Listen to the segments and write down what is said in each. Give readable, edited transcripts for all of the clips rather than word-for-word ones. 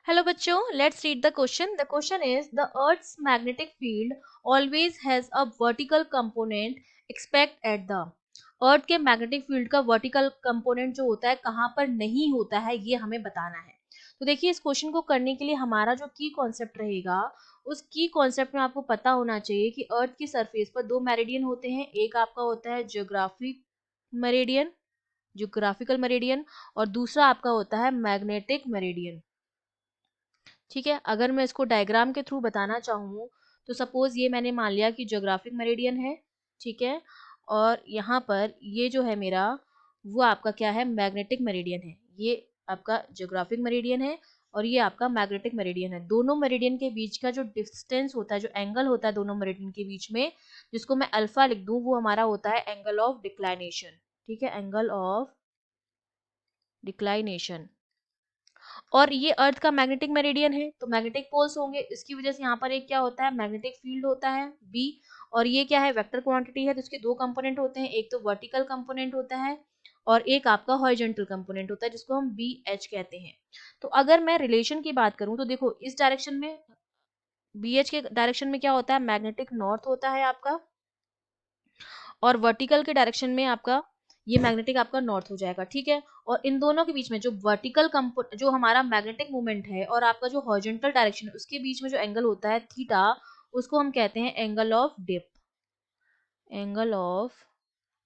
Hello बच्चों, let's read the question. The question is the Earth's magnetic field always has a vertical component except at the अर्थ के magnetic field का vertical component जो होता है कहाँ पर नहीं होता है ये हमें बताना है। तो देखिए इस क्वेश्चन को करने के लिए हमारा जो की कॉन्सेप्ट रहेगा उस की कॉन्सेप्ट में आपको पता होना चाहिए कि अर्थ की सरफेस पर दो मेरिडियन होते हैं। एक आपका होता है ज्योग्राफिकल मेरिडियन और दूसरा आपका होता है मैग्नेटिक मेरिडियन। ठीक है, अगर मैं इसको डायग्राम के थ्रू बताना चाहूँ तो सपोज ये मैंने मान लिया कि ज्योग्राफिक मेरिडियन है। ठीक है, और यहाँ पर ये जो है मेरा वो आपका क्या है, मैग्नेटिक मेरिडियन है। ये आपका ज्योग्राफिक मेरिडियन है और ये आपका मैग्नेटिक मेरिडियन है। दोनों मेरिडियन के बीच का जो डिस्टेंस होता है, जो एंगल होता है दोनों मेरिडियन के बीच में, जिसको मैं अल्फा लिख दूं, वो हमारा होता है एंगल ऑफ डिक्लाइनेशन। ठीक है, एंगल ऑफ डिक्लाइनेशन। और ये अर्थ का मैग्नेटिक मेरिडियन है तो मैग्नेटिक पोल्स होंगे, इसकी वजह से यहाँ पर एक क्या होता है, मैग्नेटिक फील्ड होता है बी। और ये क्या है, वेक्टर क्वांटिटी है, तो इसके दो कंपोनेंट होते हैं, एक तो वर्टिकल कंपोनेंट होता है और एक आपका हॉरिजॉन्टल कंपोनेंट होता है जिसको हम बी एच कहते हैं। तो अगर मैं रिलेशन की बात करूं तो देखो इस डायरेक्शन में, बी एच के डायरेक्शन में क्या होता है, मैग्नेटिक नॉर्थ होता है आपका, और वर्टिकल के डायरेक्शन में आपका ये मैग्नेटिक आपका नॉर्थ हो जाएगा। ठीक है, और इन दोनों के बीच में जो वर्टिकल जो हमारा मैग्नेटिक मूवमेंट है और आपका जो हॉरिजॉन्टल डायरेक्शन है उसके बीच में जो एंगल होता है थीटा, उसको हम कहते हैं angle of dip. Angle of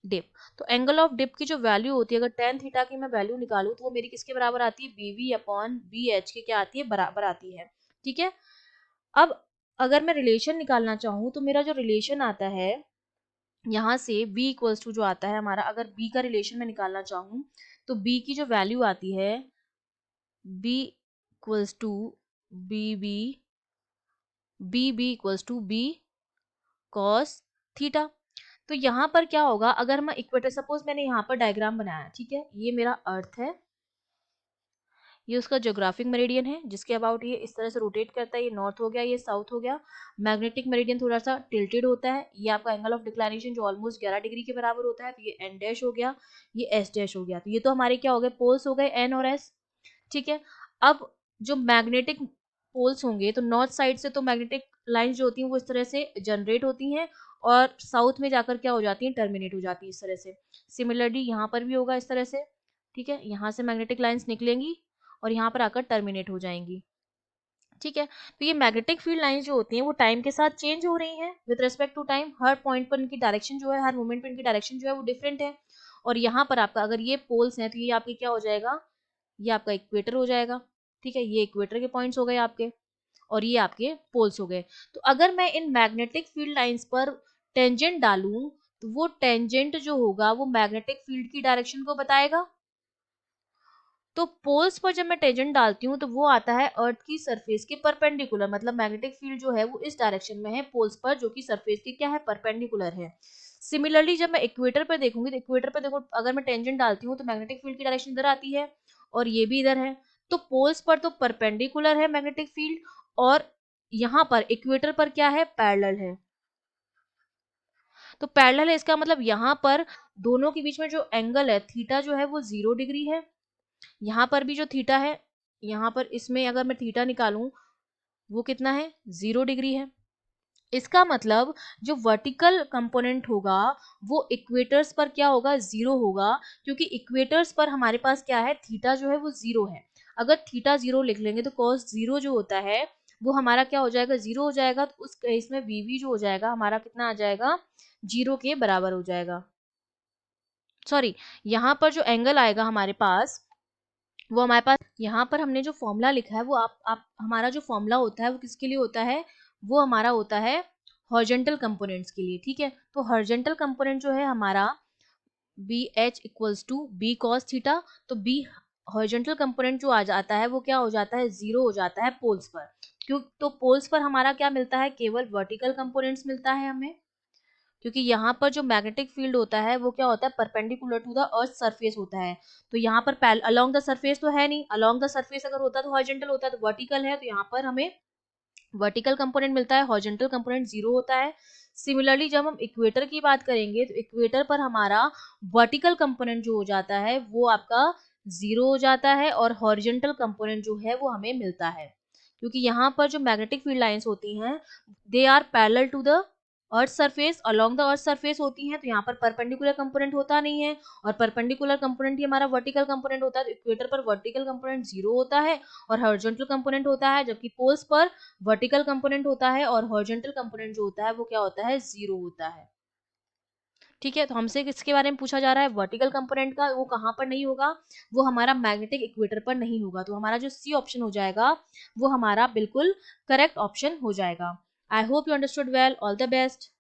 dip. तो एंगल ऑफ डिप की जो वैल्यू होती है, अगर टेन थीटा की मैं वैल्यू निकालूं तो वो मेरी किसके बराबर आती है, बीवी अपॉन बी एच के क्या आती है, बराबर आती है। ठीक है, अब अगर मैं रिलेशन निकालना चाहूँ तो मेरा जो रिलेशन आता है यहाँ से b इक्वल्स टू जो आता है हमारा, अगर b का रिलेशन में निकालना चाहूँ तो b की जो वैल्यू आती है b equals to B equals to b cos theta. तो यहाँ पर क्या होगा, अगर मैं इक्वेटर, सपोज मैंने यहाँ पर डायग्राम बनाया, ठीक है, ये मेरा अर्थ है, ये उसका ज्योग्राफिक मेरिडियन है जिसके अबाउट ये इस तरह से रोटेट करता है, ये नॉर्थ हो गया, ये साउथ हो गया। मैग्नेटिक मेरिडियन थोड़ा सा टिल्टेड होता है, ये आपका एंगल ऑफ डिक्लाइनेशन जो ऑलमोस्ट 11 डिग्री के बराबर होता है, तो ये एन डैश हो गया, ये एस डैश हो गया। तो ये तो हमारे क्या हो गए, पोल्स हो गए एन और एस। ठीक है, अब जो मैग्नेटिक पोल्स होंगे तो नॉर्थ साइड से तो मैग्नेटिक लाइंस जो होती हैं वो इस तरह से जनरेट होती हैं और साउथ में जाकर क्या हो जाती हैं, टर्मिनेट हो जाती है इस तरह से। सिमिलरली यहाँ पर भी होगा इस तरह से। ठीक है, यहाँ से मैग्नेटिक लाइंस निकलेंगी और यहाँ पर आकर टर्मिनेट हो जाएंगी। ठीक है, तो ये मैग्नेटिक फील्ड लाइंस जो होती हैं वो टाइम के साथ चेंज हो रही हैं विद रिस्पेक्ट टू टाइम। हर पॉइंट पर इनकी डायरेक्शन जो है, हर मोमेंट पर इनकी डायरेक्शन जो है वो डिफरेंट है। और यहाँ पर आपका अगर ये पोल्स हैं तो ये आपके क्या हो जाएगा, ये आपका इक्वेटर हो जाएगा। ठीक है, ये इक्वेटर के पॉइंट्स हो गए आपके और ये आपके पोल्स हो गए। तो अगर मैं इन मैग्नेटिक फील्ड लाइंस पर टेंजेंट डालूं तो वो टेंजेंट जो होगा वो मैग्नेटिक फील्ड की डायरेक्शन को बताएगा। तो पोल्स पर जब मैं टेंजेंट डालती हूँ तो वो आता है अर्थ की सरफेस के परपेंडिकुलर, मतलब मैग्नेटिक फील्ड जो है वो इस डायरेक्शन में है पोल्स पर, जो कि सरफेस के क्या है, परपेंडिकुलर है। सिमिलरली जब मैं इक्वेटर पर देखूंगी तो इक्वेटर पर देखो अगर मैं टेंजेंट डालती हूँ तो मैग्नेटिक फील्ड की डायरेक्शन इधर आती है और ये भी इधर है। तो पोल्स पर तो परपेंडिकुलर है मैग्नेटिक फील्ड और यहाँ पर इक्वेटर पर क्या है, पैरेलल है। तो पैरेलल है इसका मतलब यहाँ पर दोनों के बीच में जो एंगल है थीटा जो है वो 0 डिग्री है। यहाँ पर भी जो थीटा है, यहाँ पर इसमें अगर मैं थीटा निकालूं वो कितना है, 0 डिग्री है। इसका मतलब जो वर्टिकल कंपोनेंट होगा वो इक्वेटर्स पर क्या होगा, 0 होगा, क्योंकि इक्वेटर्स पर हमारे पास क्या है, थीटा जो है वो 0 है। अगर थीटा 0 लिख लेंगे तो cos 0 जो होता है वो हमारा क्या हो जाएगा, 0 हो जाएगा। तो उस केस में वीवी जो हो जाएगा हमारा कितना आ जाएगा, 0 के बराबर हो जाएगा। सॉरी, यहाँ पर जो एंगल आएगा हमारे पास वो हमारे पास, यहाँ पर हमने जो फॉर्मूला लिखा है वो आप हमारा जो फॉर्मूला होता है वो किसके लिए होता है, वो हमारा होता है हॉरिजॉन्टल कंपोनेंट्स के लिए। ठीक है, तो हॉरिजॉन्टल कंपोनेंट जो है हमारा B H equals to B cos theta. तो बी हॉरिजॉन्टल कंपोनेंट जो आ जाता है वो क्या हो जाता है, 0 हो जाता है पोल्स पर। क्यों, तो पोल्स पर हमारा क्या मिलता है, केवल वर्टिकल कंपोनेंट्स मिलता है हमें, क्योंकि यहाँ पर जो मैग्नेटिक फील्ड होता है वो क्या होता है, perpendicular to the earth surface होता है। तो यहाँ पर अलोंग द सरफेस तो है नहीं, अलोंग द सरफेस अगर होता तो हॉरिजॉन्टल होता, तो वर्टिकल है, तो यहाँ पर हमें वर्टिकल कंपोनेंट मिलता है, हॉरिजॉन्टल कंपोनेंट 0 होता है। सिमिलरली जब हम इक्वेटर की बात करेंगे तो इक्वेटर पर हमारा वर्टिकल कंपोनेंट जो हो जाता है वो आपका जीरो हो जाता है और हॉरिजेंटल कंपोनेंट जो है वो हमें मिलता है, क्योंकि यहाँ पर जो मैग्नेटिक फील्ड लाइंस होती हैं they are parallel to the earth surface, along the earth surface होती हैं, तो यहाँ पर परपेंडिकुलर कंपोनेंट होता नहीं है, और परपेंडिकुलर कंपोनेंट ही हमारा वर्टिकल कंपोनेंट होता है, तो इक्वेटर पर वर्टिकल कंपोनेंट जीरो होता है और हॉरिजॉन्टल कंपोनेंट होता है, जबकि पोल्स पर वर्टिकल कंपोनेंट होता है और हॉरिजॉन्टल कंपोनेंट जो होता है वो क्या होता है, जीरो होता है। ठीक है, तो हमसे किसके बारे में पूछा जा रहा है, वर्टिकल कंपोनेंट का, वो कहाँ पर नहीं होगा, वो हमारा मैग्नेटिक इक्वेटर पर नहीं होगा, तो हमारा जो सी ऑप्शन हो जाएगा वो हमारा बिल्कुल करेक्ट ऑप्शन हो जाएगा। I hope you understood well, all the best.